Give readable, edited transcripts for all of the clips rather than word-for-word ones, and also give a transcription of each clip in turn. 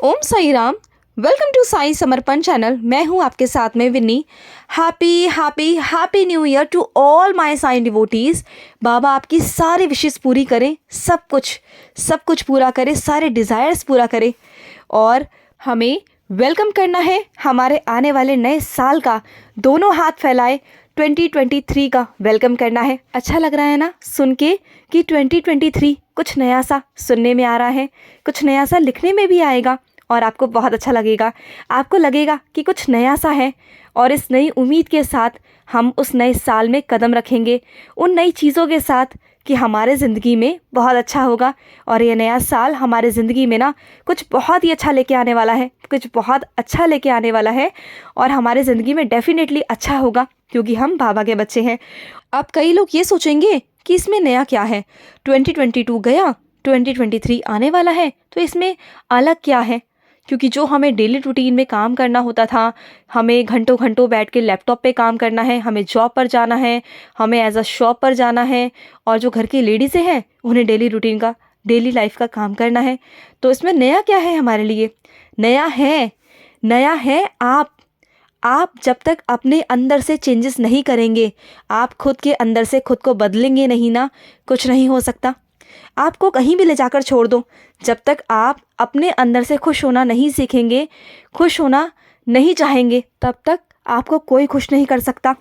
Om Sai Ram. Welcome to Sai Samarpan channel. मैं हूं आपके साथ में Vinni. Happy happy happy new year to all my Sai devotees. Baba आपकी सारी विशेष पूरी करें, सब कुछ पूरा करे, सारे डिज़ायर्स पूरा करे। और हमें वेलकम करना है हमारे आने वाले नए साल का। दोनों हाथ फैलाए 2023 का वेलकम करना है। अच्छा लग रहा है ना सुन के कि 2023 कुछ नया सा सुनने में आ रहा है, कुछ नया सा लिखने में भी आएगा और आपको बहुत अच्छा लगेगा। आपको लगेगा कि कुछ नया सा है और इस नई उम्मीद के साथ हम उस नए साल में कदम रखेंगे, उन नई चीज़ों के साथ कि हमारे ज़िंदगी में बहुत अच्छा होगा। और ये नया साल हमारे ज़िंदगी में ना कुछ बहुत ही अच्छा लेके आने वाला है, कुछ बहुत अच्छा लेके आने वाला है और हमारे ज़िंदगी में डेफिनेटली अच्छा होगा क्योंकि हम बाबा के बच्चे हैं। अब कई लोग ये सोचेंगे कि इसमें नया क्या है, 2022 गया, 2023 आने वाला है तो इसमें अलग क्या है। क्योंकि जो हमें डेली रूटीन में काम करना होता था, हमें घंटों घंटों बैठ के लैपटॉप पे काम करना है, हमें जॉब पर जाना है, हमें एज अ शॉप पर जाना है और जो घर की लेडीज़ें हैं उन्हें डेली रूटीन का, डेली लाइफ का काम करना है। तो इसमें नया क्या है हमारे लिए? नया है आप जब तक अपने अंदर से चेंजेस नहीं करेंगे, आप खुद के अंदर से खुद को बदलेंगे नहीं ना, कुछ नहीं हो सकता। आपको कहीं भी ले जाकर छोड़ दो, जब तक आप अपने अंदर से खुश होना नहीं सीखेंगे, खुश होना नहीं चाहेंगे, तब तक आपको कोई खुश नहीं कर सकता।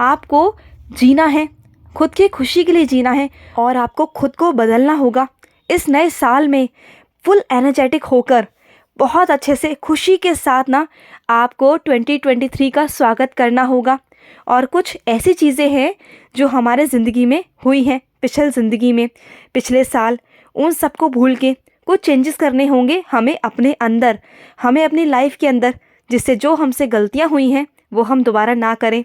आपको जीना है, खुद की खुशी के लिए जीना है और आपको खुद को बदलना होगा। इस नए साल में फुल एनर्जेटिक होकर बहुत अच्छे से खुशी के साथ ना आपको 2023 का स्वागत करना होगा। और कुछ ऐसी चीज़ें हैं जो हमारे ज़िंदगी में हुई हैं पिछले ज़िंदगी में, पिछले साल, उन सबको भूल के कुछ चेंजेस करने होंगे हमें अपने अंदर, हमें अपनी लाइफ के अंदर, जिससे जो हमसे गलतियां हुई हैं वो हम दोबारा ना करें।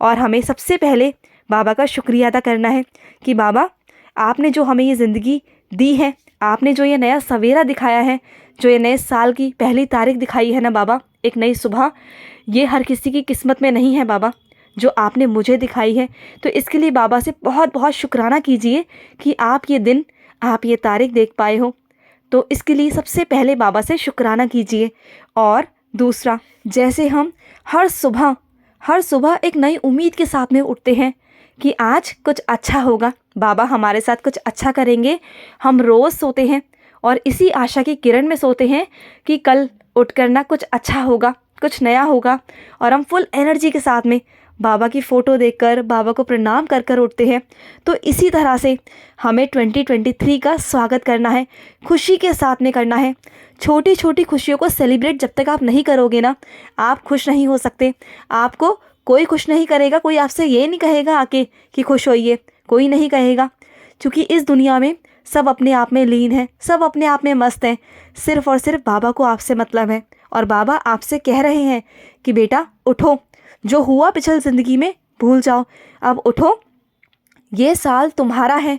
और हमें सबसे पहले बाबा का शुक्रिया अदा करना है कि बाबा आपने जो हमें ये ज़िंदगी दी है, आपने जो ये नया सवेरा दिखाया है, जो ये नए साल की पहली तारीख दिखाई है ना बाबा, एक नई सुबह, ये हर किसी की किस्मत में नहीं है बाबा, जो आपने मुझे दिखाई है। तो इसके लिए बाबा से बहुत बहुत शुक्राना कीजिए कि आप ये दिन, आप ये तारीख देख पाए हो। तो इसके लिए सबसे पहले बाबा से शुक्राना कीजिए। और दूसरा, जैसे हम हर सुबह एक नई उम्मीद के साथ में उठते हैं कि आज कुछ अच्छा होगा, बाबा हमारे साथ कुछ अच्छा करेंगे, हम रोज़ सोते हैं और इसी आशा की किरण में सोते हैं कि कल उठ कर ना कुछ अच्छा होगा, कुछ नया होगा। और हम फुल एनर्जी के साथ में बाबा की फ़ोटो देखकर, बाबा को प्रणाम कर कर उठते हैं। तो इसी तरह से हमें 2023 का स्वागत करना है, खुशी के साथ में करना है। छोटी छोटी खुशियों को सेलिब्रेट जब तक आप नहीं करोगे ना, आप खुश नहीं हो सकते। आपको कोई खुश नहीं करेगा, कोई आपसे ये नहीं कहेगा आके कि खुश होइए, कोई नहीं कहेगा। क्योंकि इस दुनिया में सब अपने आप में लीन है, सब अपने आप में मस्त हैं। सिर्फ़ और सिर्फ बाबा को आपसे मतलब है और बाबा आपसे कह रहे हैं कि बेटा उठो, जो हुआ पिछली ज़िंदगी में भूल जाओ, अब उठो, ये साल तुम्हारा है,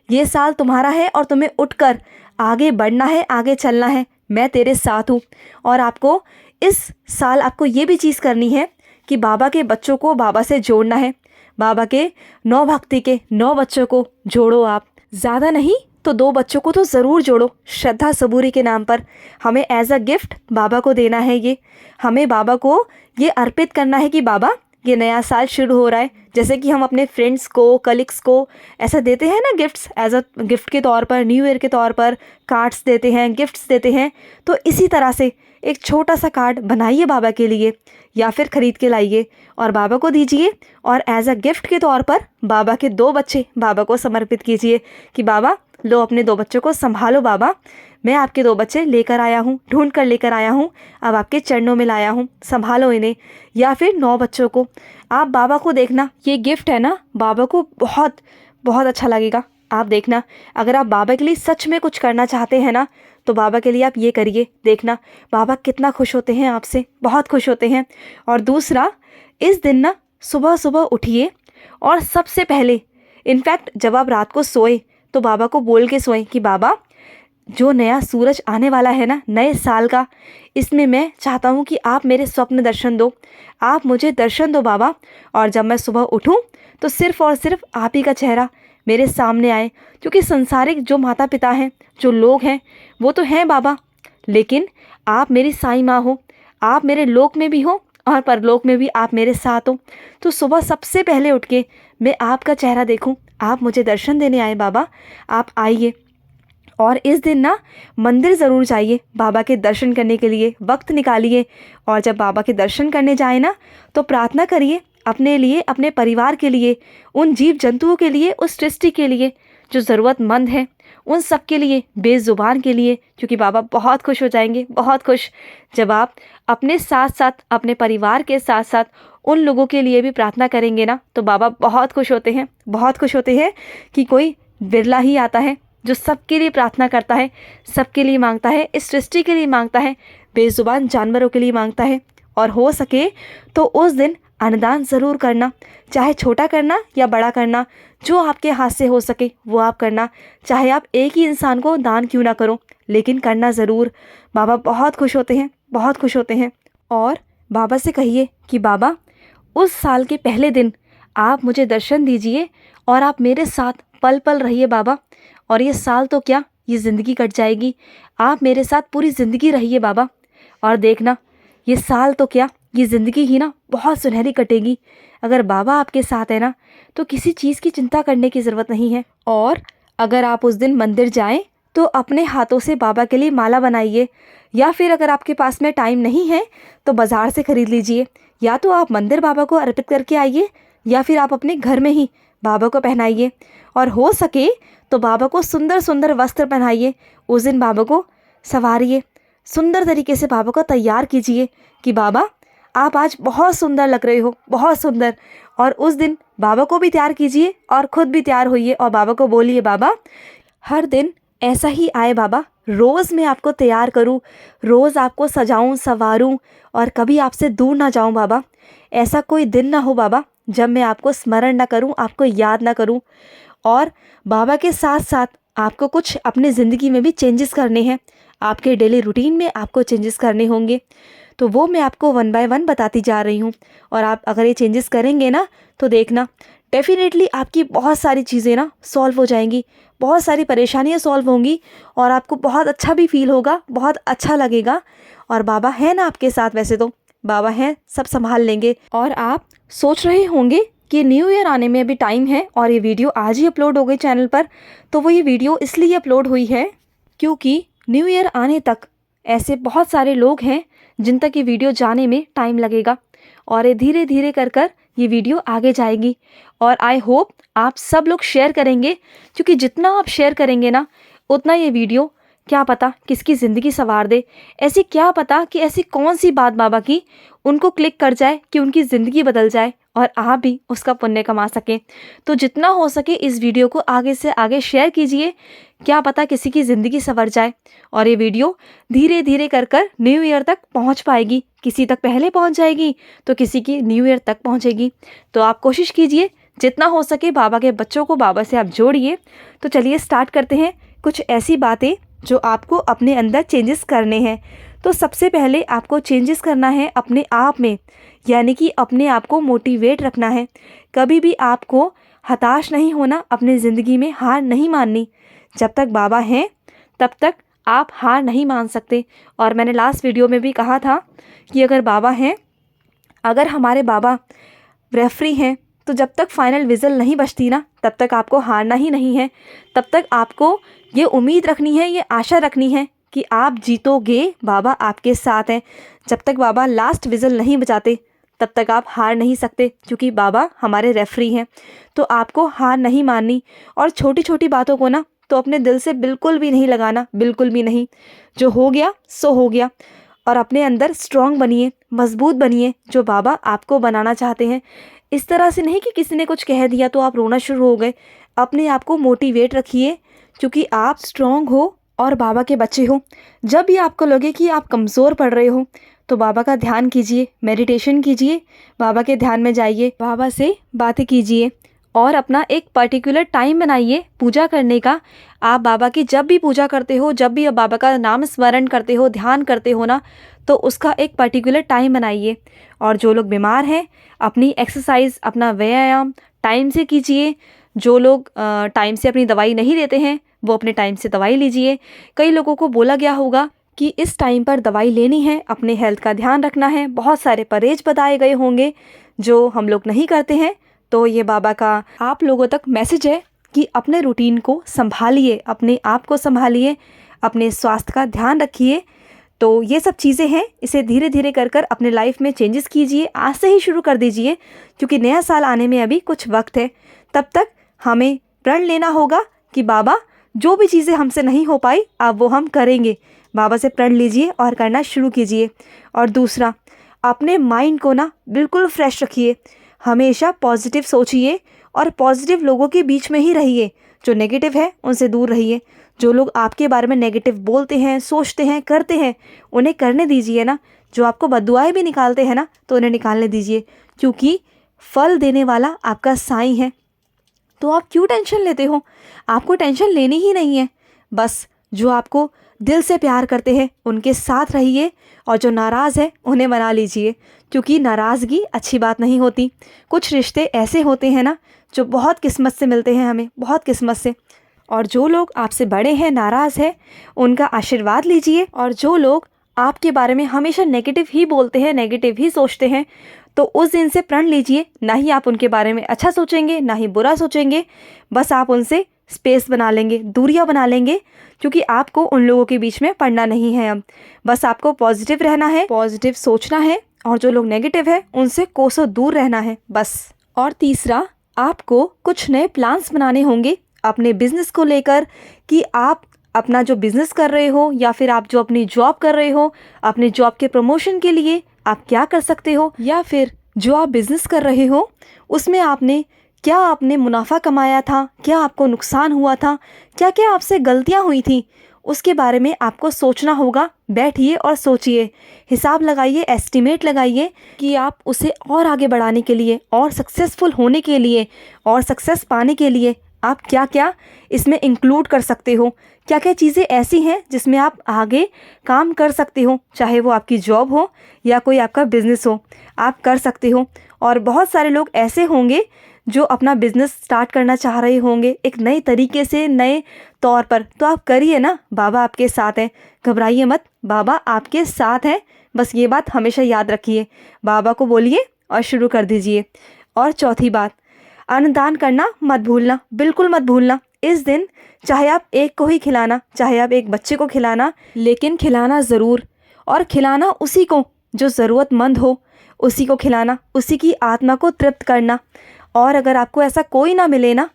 ये साल तुम्हारा है और तुम्हें उठकर आगे बढ़ना है, आगे चलना है। मैं तेरे साथ हूँ। और आपको इस साल आपको ये भी चीज़ करनी है कि बाबा के बच्चों को बाबा से जोड़ना है। बाबा के 9 भक्ति के 9 बच्चों को जोड़ो आप, ज़्यादा नहीं तो 2 बच्चों को तो ज़रूर जोड़ो। श्रद्धा सबूरी के नाम पर हमें एज अ गिफ्ट बाबा को देना है। ये हमें बाबा को ये अर्पित करना है कि बाबा ये नया साल शुरू हो रहा है। जैसे कि हम अपने फ्रेंड्स को, कलीग्स को ऐसा देते हैं ना गिफ्ट्स, एज अ गिफ्ट के तौर पर, न्यू ईयर के तौर पर कार्ड्स देते हैं, गिफ्ट्स देते हैं। तो इसी तरह से एक छोटा सा कार्ड बनाइए बाबा के लिए या फिर ख़रीद के लाइए और बाबा को दीजिए और एज अ गिफ्ट के तौर पर बाबा के 2 बच्चे बाबा को समर्पित कीजिए कि बाबा लो अपने 2 बच्चों को संभालो बाबा, मैं आपके 2 बच्चे लेकर आया हूँ, ढूंढ कर लेकर आया हूँ, अब आपके चरणों में लाया हूँ, संभालो इन्हें। या फिर 9 बच्चों को आप बाबा को देखना, ये गिफ्ट है ना, बाबा को बहुत बहुत अच्छा लगेगा। आप देखना, अगर आप बाबा के लिए सच में कुछ करना चाहते हैं ना, तो बाबा के लिए आप ये करिए, देखना बाबा कितना खुश होते हैं आपसे, बहुत खुश होते हैं। और दूसरा, इस दिन ना सुबह सुबह उठिए और सबसे पहले, इनफैक्ट जब आप रात को सोए तो बाबा को बोल के सोएं कि बाबा जो नया सूरज आने वाला है ना नए साल का, इसमें मैं चाहता हूँ कि आप मेरे स्वप्न दर्शन दो, आप मुझे दर्शन दो बाबा। और जब मैं सुबह उठूँ तो सिर्फ़ और सिर्फ आप ही का चेहरा मेरे सामने आए। क्योंकि संसारिक जो माता पिता हैं, जो लोग हैं, वो तो हैं बाबा, लेकिन आप मेरी साईं माँ हो, आप मेरे लोक में भी हो और परलोक में भी आप मेरे साथ हो। तो सुबह सबसे पहले उठ के मैं आपका चेहरा देखूं, आप मुझे दर्शन देने आए बाबा, आप आइए। और इस दिन ना मंदिर ज़रूर जाइए बाबा के दर्शन करने के लिए, वक्त निकालिए। और जब बाबा के दर्शन करने जाए ना तो प्रार्थना करिए अपने लिए, अपने परिवार के लिए, उन जीव जंतुओं के लिए, उस सृष्टि के लिए जो ज़रूरतमंद है, उन सब के लिए, बेज़ुबान के लिए, क्योंकि बाबा बहुत खुश हो जाएंगे, बहुत खुश। जब आप अपने साथ साथ, अपने परिवार के साथ साथ उन लोगों के लिए भी प्रार्थना करेंगे ना तो बाबा बहुत खुश होते हैं, बहुत खुश होते हैं कि कोई बिरला ही आता है जो सबके लिए प्रार्थना करता है, सबके लिए मांगता है, इस सृष्टि के लिए मांगता है, बेज़ुबान जानवरों के लिए मांगता है। और हो सके तो उस दिन अन्नदान ज़रूर करना, चाहे छोटा करना या बड़ा करना, जो आपके हाथ से हो सके वो आप करना। चाहे आप एक ही इंसान को दान क्यों ना करो, लेकिन करना ज़रूर। बाबा बहुत खुश होते हैं, बहुत खुश होते हैं। और बाबा से कहिए कि बाबा उस साल के पहले दिन आप मुझे दर्शन दीजिए और आप मेरे साथ पल पल रहिए बाबा। और ये साल तो क्या, ये ज़िंदगी कट जाएगी, आप मेरे साथ पूरी ज़िंदगी रहिए बाबा। और देखना ये साल तो क्या, ये ज़िंदगी ही ना बहुत सुनहरी कटेगी। अगर बाबा आपके साथ है ना तो किसी चीज़ की चिंता करने की ज़रूरत नहीं है। और अगर आप उस दिन मंदिर जाएं तो अपने हाथों से बाबा के लिए माला बनाइए, या फिर अगर आपके पास में टाइम नहीं है तो बाज़ार से ख़रीद लीजिए। या तो आप मंदिर बाबा को अर्पित करके आइए या फिर आप अपने घर में ही बाबा को पहनाइए। और हो सके तो बाबा को सुंदर सुंदर वस्त्र पहनाइए, उस दिन बाबा को संवारिए, सुंदर तरीके से बाबा को तैयार कीजिए कि बाबा आप आज बहुत सुंदर लग रहे हो, बहुत सुंदर। और उस दिन बाबा को भी तैयार कीजिए और ख़ुद भी तैयार होइए और बाबा को बोलिए बाबा हर दिन ऐसा ही आए बाबा, रोज़ मैं आपको तैयार करूं, रोज़ आपको सजाऊं संवारूं और कभी आपसे दूर ना जाऊं बाबा। ऐसा कोई दिन ना हो बाबा जब मैं आपको स्मरण ना करूं, आपको याद ना करूं। और बाबा के साथ साथ आपको कुछ अपनी ज़िंदगी में भी चेंजेस करने हैं, आपके डेली रूटीन में आपको चेंजेस करने होंगे। तो वो मैं आपको 1 बाय 1 बताती जा रही हूँ। और आप अगर ये चेंजेस करेंगे ना तो देखना डेफिनेटली आपकी बहुत सारी चीज़ें ना सॉल्व हो जाएंगी, बहुत सारी परेशानियाँ सॉल्व होंगी और आपको बहुत अच्छा भी फील होगा, बहुत अच्छा लगेगा। और बाबा है ना आपके साथ, वैसे तो बाबा हैं, सब संभाल लेंगे। और आप सोच रहे होंगे कि न्यू ईयर आने में अभी टाइम है और ये वीडियो आज ही अपलोड हो गई चैनल पर। तो वो ये वीडियो इसलिए अपलोड हुई है क्योंकि न्यू ईयर आने तक ऐसे बहुत सारे लोग हैं जिन तक ये वीडियो जाने में टाइम लगेगा। और ये धीरे धीरे कर कर ये वीडियो आगे जाएगी। और आई होप आप सब लोग शेयर करेंगे, क्योंकि जितना आप शेयर करेंगे ना उतना ये वीडियो क्या पता किसकी ज़िंदगी संवार दे। ऐसी क्या पता कि ऐसी कौन सी बात बाबा की उनको क्लिक कर जाए कि उनकी ज़िंदगी बदल जाए और आप भी उसका पुण्य कमा सकें। तो जितना हो सके इस वीडियो को आगे से आगे शेयर कीजिए, क्या पता किसी की ज़िंदगी संवर जाए। और ये वीडियो धीरे धीरे कर कर न्यू ईयर तक पहुंच पाएगी, किसी तक पहले पहुंच जाएगी तो किसी की न्यू ईयर तक पहुंचेगी। तो आप कोशिश कीजिए जितना हो सके बाबा के बच्चों को बाबा से आप जोड़िए। तो चलिए स्टार्ट करते हैं कुछ ऐसी बातें जो आपको अपने अंदर चेंजेस करने हैं। तो सबसे पहले आपको चेंजेस करना है अपने आप में, यानी कि अपने आप को मोटिवेट रखना है। कभी भी आपको हताश नहीं होना, अपनी ज़िंदगी में हार नहीं माननी। जब तक बाबा हैं तब तक आप हार नहीं मान सकते। और मैंने लास्ट वीडियो में भी कहा था कि अगर बाबा हैं, अगर हमारे बाबा रेफरी हैं, तो जब तक फाइनल विज़ल नहीं बजती ना तब तक आपको हारना ही नहीं है। तब तक आपको ये उम्मीद रखनी है, ये आशा रखनी है कि आप जीतोगे, बाबा आपके साथ हैं। जब तक बाबा लास्ट विज़ल नहीं बजाते तब तक आप हार नहीं सकते, क्योंकि बाबा हमारे रेफरी हैं। तो आपको हार नहीं माननी और छोटी छोटी बातों को ना तो अपने दिल से बिल्कुल भी नहीं लगाना, बिल्कुल भी नहीं। जो हो गया सो हो गया। और अपने अंदर स्ट्रॉन्ग बनिए, मजबूत बनिए, जो बाबा आपको बनाना चाहते हैं। इस तरह से नहीं कि किसी ने कुछ कह दिया तो आप रोना शुरू हो गए। अपने आप को मोटिवेट रखिए, क्योंकि आप स्ट्रॉन्ग हो और बाबा के बच्चे हो। जब भी आपको लगे कि आप कमज़ोर पड़ रहे हो तो बाबा का ध्यान कीजिए, मेडिटेशन कीजिए, बाबा के ध्यान में जाइए, बाबा से बातें कीजिए और अपना एक पर्टिकुलर टाइम बनाइए पूजा करने का। आप बाबा की जब भी पूजा करते हो, जब भी आप बाबा का नाम स्मरण करते हो, ध्यान करते हो ना, तो उसका एक पर्टिकुलर टाइम बनाइए। और जो लोग बीमार हैं अपनी एक्सरसाइज, अपना व्यायाम टाइम से कीजिए। जो लोग टाइम से अपनी दवाई नहीं लेते हैं वो अपने टाइम से दवाई लीजिए। कई लोगों को बोला गया होगा कि इस टाइम पर दवाई लेनी है, अपने हेल्थ का ध्यान रखना है। बहुत सारे परहेज बताए गए होंगे जो हम लोग नहीं करते हैं। तो ये बाबा का आप लोगों तक मैसेज है कि अपने रूटीन को संभालिए, अपने आप को संभालिए, अपने स्वास्थ्य का ध्यान रखिए। तो ये सब चीज़ें हैं, इसे धीरे धीरे कर कर अपने लाइफ में चेंजेस कीजिए। आज से ही शुरू कर दीजिए, क्योंकि नया साल आने में अभी कुछ वक्त है। तब तक हमें प्रण लेना होगा कि बाबा जो भी चीज़ें हमसे नहीं हो पाई अब वो हम करेंगे। बाबा से प्रण लीजिए और करना शुरू कीजिए। और दूसरा, अपने माइंड को ना बिल्कुल फ्रेश रखिए, हमेशा पॉजिटिव सोचिए और पॉजिटिव लोगों के बीच में ही रहिए। जो नेगेटिव है उनसे दूर रहिए। जो लोग आपके बारे में नेगेटिव बोलते हैं, सोचते हैं, करते हैं, उन्हें करने दीजिए ना। जो आपको बद्दुआएं भी निकालते हैं ना, तो उन्हें निकालने दीजिए, क्योंकि फल देने वाला आपका साईं है। तो आप क्यों टेंशन लेते हो? आपको टेंशन लेनी ही नहीं है। बस जो आपको दिल से प्यार करते हैं उनके साथ रहिए, और जो नाराज़ है उन्हें मना लीजिए, क्योंकि नाराज़गी अच्छी बात नहीं होती। कुछ रिश्ते ऐसे होते हैं ना जो बहुत किस्मत से मिलते हैं हमें, बहुत किस्मत से। और जो लोग आपसे बड़े हैं, नाराज़ हैं, उनका आशीर्वाद लीजिए। और जो लोग आपके बारे में हमेशा नेगेटिव ही बोलते हैं, नेगेटिव ही सोचते हैं, तो उस दिन से प्रण लीजिए, ना ही आप उनके बारे में अच्छा सोचेंगे, ना ही बुरा सोचेंगे। बस आप उनसे स्पेस बना लेंगे, दूरियां बना लेंगे, क्योंकि आपको उन लोगों के बीच में पड़ना नहीं है। अब बस आपको पॉजिटिव रहना है, पॉजिटिव सोचना है, और जो लोग नेगेटिव है उनसे कोसों दूर रहना है बस। और तीसरा, आपको कुछ नए प्लान्स बनाने होंगे अपने बिजनेस को लेकर, कि आप अपना जो बिजनेस कर रहे हो, या फिर आप जो अपनी जॉब कर रहे हो, अपने जॉब के प्रमोशन के लिए आप क्या कर सकते हो, या फिर जो आप बिजनेस कर रहे हो उसमें आपने मुनाफा कमाया था, क्या आपको नुकसान हुआ था, क्या क्या आपसे गलतियां हुई थी, उसके बारे में आपको सोचना होगा। बैठिए और सोचिए, हिसाब लगाइए, एस्टिमेट लगाइए कि आप उसे और आगे बढ़ाने के लिए, और सक्सेसफुल होने के लिए, और सक्सेस पाने के लिए आप क्या क्या इसमें इंक्लूड कर सकते हो। क्या क्या चीज़ें ऐसी हैं जिसमें आप आगे काम कर सकते हो, चाहे वो आपकी जॉब हो या कोई आपका बिजनेस हो, आप कर सकते हो। और बहुत सारे लोग ऐसे होंगे जो अपना बिजनेस स्टार्ट करना चाह रहे होंगे एक नए तरीके से, नए तौर पर। तो आप करिए ना, बाबा आपके साथ हैं, घबराइए मत, बाबा आपके साथ हैं। बस ये बात हमेशा याद रखिए, बाबा को बोलिए और शुरू कर दीजिए। और चौथी बात, अन्नदान करना मत भूलना, बिल्कुल मत भूलना। इस दिन चाहे आप एक को ही खिलाना, चाहे आप एक बच्चे को खिलाना, लेकिन खिलाना ज़रूर, और खिलाना उसी को जो ज़रूरतमंद हो, उसी को खिलाना, उसी की आत्मा को तृप्त करना। और अगर आपको ऐसा कोई ना मिले ना,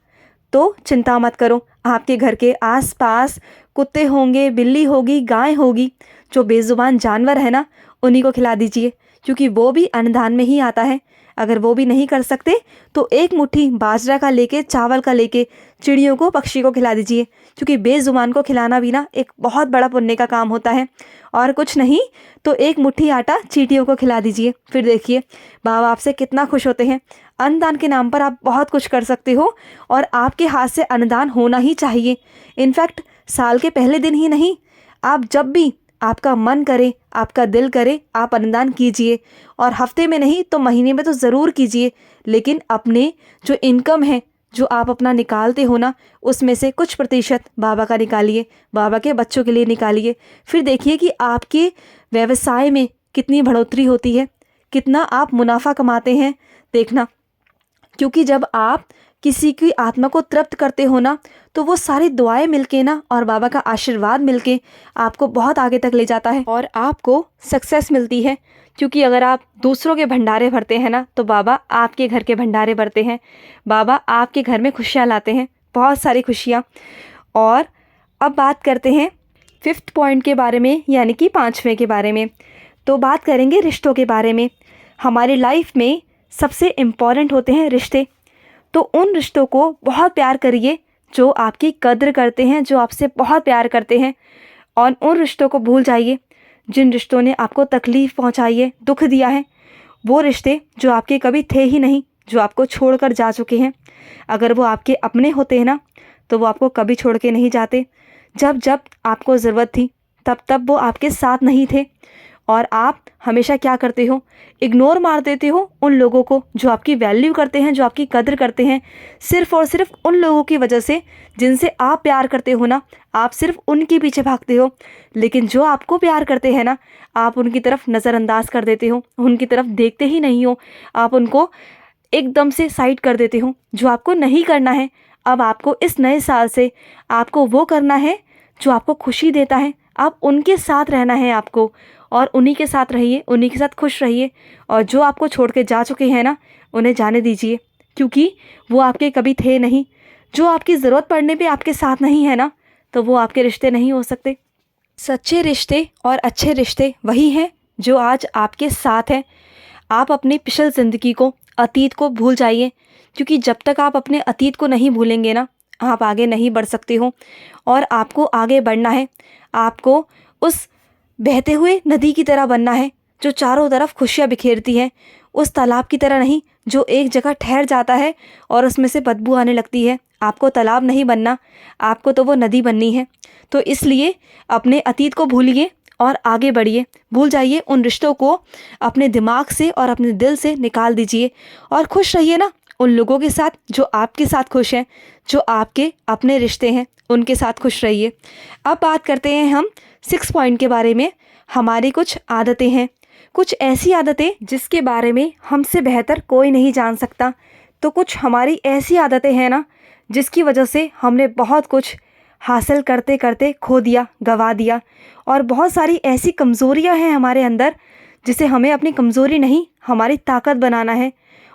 तो चिंता मत करो, आपके घर के आसपास कुत्ते होंगे, बिल्ली होगी, गाय होगी, जो बेज़ुबान जानवर है ना, उन्हीं को खिला दीजिए, क्योंकि वो भी अन्नदान में ही आता है। अगर वो भी नहीं कर सकते तो एक मुट्ठी बाजरा का लेके, चावल का लेके चिड़ियों को, पक्षी को खिला दीजिए, क्योंकि बेज़ुबान को खिलाना भी ना एक बहुत बड़ा पुण्य का काम होता है। और कुछ नहीं तो एक मुट्ठी आटा चींटियों को खिला दीजिए, फिर देखिए बाबा आपसे कितना खुश होते हैं। अन्नदान के नाम पर आप बहुत कुछ कर सकते हो, और आपके हाथ से अन्नदान होना ही चाहिए। इनफैक्ट साल के पहले दिन ही नहीं, आप जब भी आपका मन करे, आपका दिल करे, आप अन्नदान कीजिए। और हफ्ते में नहीं तो महीने में तो ज़रूर कीजिए, लेकिन अपने जो इनकम है, जो आप अपना निकालते हो ना, उसमें से कुछ प्रतिशत बाबा का निकालिए, बाबा के बच्चों के लिए निकालिए। फिर देखिए कि आपके व्यवसाय में कितनी बढ़ोतरी होती है, कितना आप मुनाफा कमाते हैं, देखना। क्योंकि जब आप किसी की आत्मा को तृप्त करते हो ना, तो वो सारी दुआएं मिलके ना, और बाबा का आशीर्वाद मिलके आपको बहुत आगे तक ले जाता है, और आपको सक्सेस मिलती है। क्योंकि अगर आप दूसरों के भंडारे भरते हैं ना, तो बाबा आपके घर के भंडारे भरते हैं। बाबा आपके घर में खुशियाँ लाते हैं, बहुत सारी खुशियाँ। और अब बात करते हैं 5th पॉइंट के बारे में, यानी कि 5वें के बारे में। तो बात करेंगे रिश्तों के बारे में। हमारी लाइफ में सबसे इम्पॉर्टेंट होते हैं रिश्ते। तो उन रिश्तों को बहुत प्यार करिए जो आपकी कद्र करते हैं, जो आपसे बहुत प्यार करते हैं। और उन रिश्तों को भूल जाइए जिन रिश्तों ने आपको तकलीफ़ पहुंचाई है, दुख दिया है। वो रिश्ते जो आपके कभी थे ही नहीं, जो आपको छोड़कर जा चुके हैं। अगर वो आपके अपने होते हैं ना, तो वो आपको कभी छोड़ के नहीं जाते। जब जब आपको ज़रूरत थी, तब तब वो आपके साथ नहीं थे। और आप हमेशा क्या करते हो, इग्नोर मार देते हो उन लोगों को जो आपकी वैल्यू करते हैं, जो आपकी कदर करते हैं। सिर्फ़ और सिर्फ उन लोगों की वजह से जिनसे आप प्यार करते हो ना, आप सिर्फ उनके पीछे भागते हो। लेकिन जो आपको प्यार करते हैं ना, आप उनकी तरफ नज़रअंदाज कर देते हो, उनकी तरफ देखते ही नहीं हो, आप उनको एकदम से साइड कर देते हो। जो आपको नहीं करना है, अब आपको इस नए साल से आपको वो करना है जो आपको खुशी देता है। आप उनके साथ रहना है आपको, और उन्हीं के साथ रहिए, उन्हीं के साथ खुश रहिए। और जो आपको छोड़ के जा चुके हैं ना, उन्हें जाने दीजिए, क्योंकि वो आपके कभी थे नहीं। जो आपकी ज़रूरत पड़ने पे आपके साथ नहीं है ना, तो वो आपके रिश्ते नहीं हो सकते। सच्चे रिश्ते और अच्छे रिश्ते वही हैं जो आज आपके साथ हैं। आप अपनी पिछली ज़िंदगी को, अतीत को भूल जाइए, क्योंकि जब तक आप अपने अतीत को नहीं भूलेंगे ना, आप आगे नहीं बढ़ सकते हो। और आपको आगे बढ़ना है, आपको उस बहते हुए नदी की तरह बनना है जो चारों तरफ खुशियाँ बिखेरती है। उस तालाब की तरह नहीं जो एक जगह ठहर जाता है और उसमें से बदबू आने लगती है। आपको तालाब नहीं बनना, आपको तो वो नदी बननी है। तो इसलिए अपने अतीत को भूलिए और आगे बढ़िए। भूल जाइए उन रिश्तों को, अपने दिमाग से और अपने दिल से निकाल दीजिए और खुश रहिए ना उन लोगों के साथ जो आपके साथ खुश हैं, जो आपके अपने रिश्ते हैं, उनके साथ खुश रहिए। अब बात करते हैं हम 6 पॉइंट के बारे में। हमारी कुछ आदतें हैं, कुछ ऐसी आदतें जिसके बारे में हमसे बेहतर कोई नहीं जान सकता। तो कुछ हमारी ऐसी आदतें हैं ना, जिसकी वजह से हमने बहुत कुछ हासिल करते करते खो दिया, गवा दिया। और बहुत सारी ऐसी कमज़ोरियां हैं हमारे अंदर, जिसे हमें अपनी कमज़ोरी नहीं, हमारी ताकत बनाना है।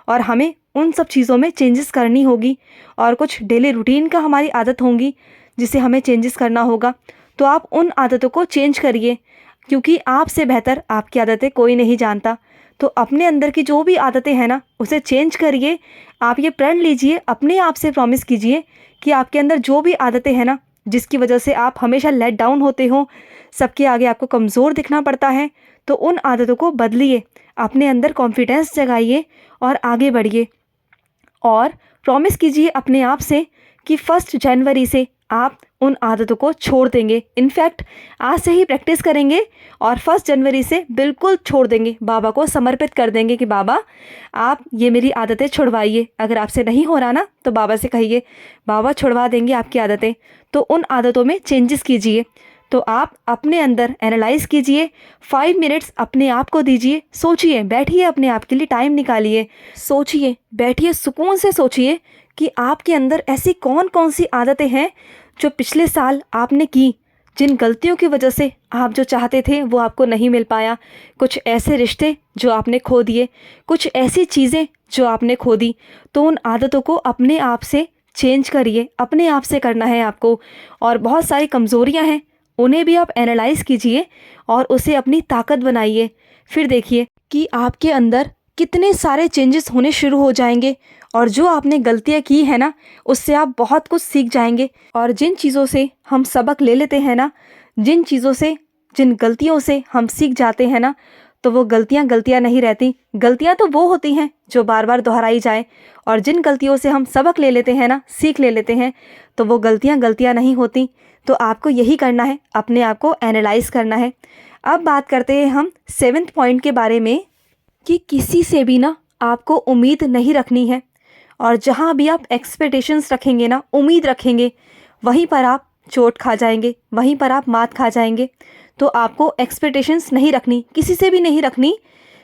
और हमें उन सब चीज़ों में चेंजेस करनी होगी। और कुछ डेली रूटीन का हमारी आदत होंगी जिसे हमें चेंजेस करना होगा। तो आप उन आदतों को चेंज करिए, क्योंकि आपसे बेहतर आपकी आदतें कोई नहीं जानता। तो अपने अंदर की जो भी आदतें हैं ना, उसे चेंज करिए। आप ये प्रण लीजिए, अपने आप से प्रॉमिस कीजिए कि आपके अंदर जो भी आदतें हैं ना, जिसकी वजह से आप हमेशा लेट डाउन होते हो, सबके आगे आपको कमज़ोर दिखना पड़ता है, तो उन आदतों को बदलिए। अपने अंदर कॉन्फिडेंस जगाइए और आगे बढ़िए। और प्रॉमिस कीजिए अपने आप से कि 1 जनवरी से आप उन आदतों को छोड़ देंगे। इनफैक्ट आज से ही प्रैक्टिस करेंगे और 1 जनवरी से बिल्कुल छोड़ देंगे, बाबा को समर्पित कर देंगे कि बाबा आप ये मेरी आदतें छुड़वाइए। अगर आपसे नहीं हो रहा ना, तो बाबा से कहिए, बाबा छुड़वा देंगे आपकी आदतें। तो उन आदतों में चेंजेस कीजिए। तो आप अपने अंदर एनालाइज़ कीजिए, 5 मिनट्स अपने आप को दीजिए, सोचिए, बैठिए, अपने आप के लिए टाइम निकालिए, सोचिए, बैठिए, सुकून से सोचिए कि आपके अंदर ऐसी कौन कौन सी आदतें हैं जो पिछले साल आपने की, जिन गलतियों की वजह से आप जो चाहते थे वो आपको नहीं मिल पाया। कुछ ऐसे रिश्ते जो आपने खो दिए, कुछ ऐसी चीज़ें जो आपने खो दी। तो उन आदतों को अपने आप से चेंज करिए, अपने आप से करना है आपको। और बहुत सारी कमज़ोरियां हैं, उन्हें भी आप एनालाइज़ कीजिए और उसे अपनी ताकत बनाइए। फिर देखिए कि आपके अंदर कितने सारे चेंजेस होने शुरू हो जाएंगे। और जो आपने गलतियाँ की है ना, उससे आप बहुत कुछ सीख जाएंगे। और जिन चीज़ों से हम सबक ले लेते हैं ना, जिन चीज़ों से, जिन गलतियों से हम सीख जाते हैं ना, तो वो गलतियाँ गलतियाँ नहीं रहती। गलतियाँ तो वो होती हैं जो बार बार दोहराई जाए। और जिन गलतियों से हम सबक ले लेते हैं ना, सीख ले लेते हैं, तो वो गलतियाँ गलतियाँ नहीं होती। तो आपको यही करना है, अपने आप को एनालाइज़ करना है। अब बात करते हैं हम 7th पॉइंट के बारे में, कि किसी से भी ना आपको उम्मीद नहीं रखनी है। और जहाँ भी आप एक्सपेक्टेशंस रखेंगे ना, उम्मीद रखेंगे, वहीं पर आप चोट खा जाएंगे, वहीं पर आप मात खा जाएंगे। तो आपको एक्सपेक्टेशंस नहीं रखनी, किसी से भी नहीं रखनी,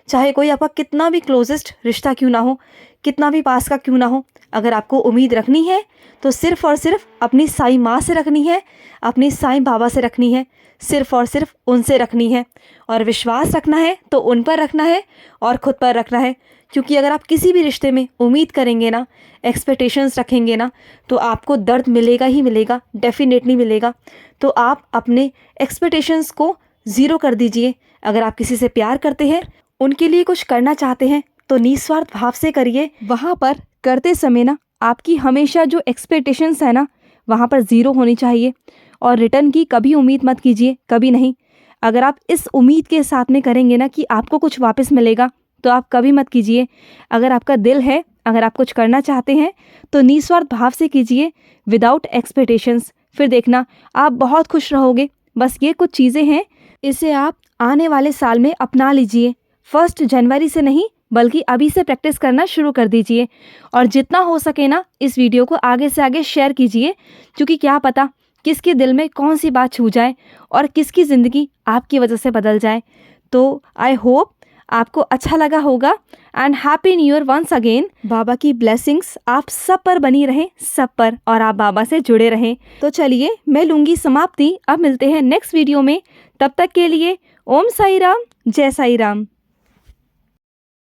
चाहे कोई आपका कितना भी क्लोजेस्ट रिश्ता क्यों ना हो, कितना भी पास का क्यों ना हो। अगर आपको उम्मीद रखनी है तो सिर्फ़ और सिर्फ अपनी साईं माँ से रखनी है, अपनी साईं बाबा से रखनी है, सिर्फ़ और सिर्फ उनसे रखनी है। और विश्वास रखना है तो उन पर रखना है और ख़ुद पर रखना है। क्योंकि अगर आप किसी भी रिश्ते में उम्मीद करेंगे ना, एक्सपेक्टेशंस रखेंगे ना, तो आपको दर्द मिलेगा ही मिलेगा, डेफिनेटली मिलेगा। तो आप अपने एक्सपेक्टेशंस को ज़ीरो कर दीजिए। अगर आप किसी से प्यार करते हैं, उनके लिए कुछ करना चाहते हैं, तो निस्वार्थ भाव से करिए। वहाँ पर करते समय ना आपकी हमेशा जो एक्सपेक्टेशंस है ना, वहाँ पर ज़ीरो होनी चाहिए। और रिटर्न की कभी उम्मीद मत कीजिए, कभी नहीं। अगर आप इस उम्मीद के साथ में करेंगे ना कि आपको कुछ वापस मिलेगा, तो आप कभी मत कीजिए। अगर आपका दिल है, अगर आप कुछ करना चाहते हैं, तो निस्वार्थ भाव से कीजिए, विदाउट एक्सपेक्टेशंस। फिर देखना आप बहुत खुश रहोगे। बस ये कुछ चीज़ें हैं, इसे आप आने वाले साल में अपना लीजिए। 1 जनवरी से नहीं बल्कि अभी से प्रैक्टिस करना शुरू कर दीजिए और जितना हो सके ना इस वीडियो को आगे से आगे शेयर कीजिए, क्योंकि क्या पता किसके दिल में कौन सी बात छू जाए और किसकी ज़िंदगी आपकी वजह से बदल जाए। तो आई होप आपको अच्छा लगा होगा and happy new year once again. Baba की ब्लेसिंग्स आप सब पर बनी रहे, सब पर, और आप बाबा से जुड़े रहें। तो चलिए मैं लूँगी समाप्ति, अब मिलते हैं नेक्स्ट वीडियो में। तब तक के लिए ओम साई राम, जय साई राम।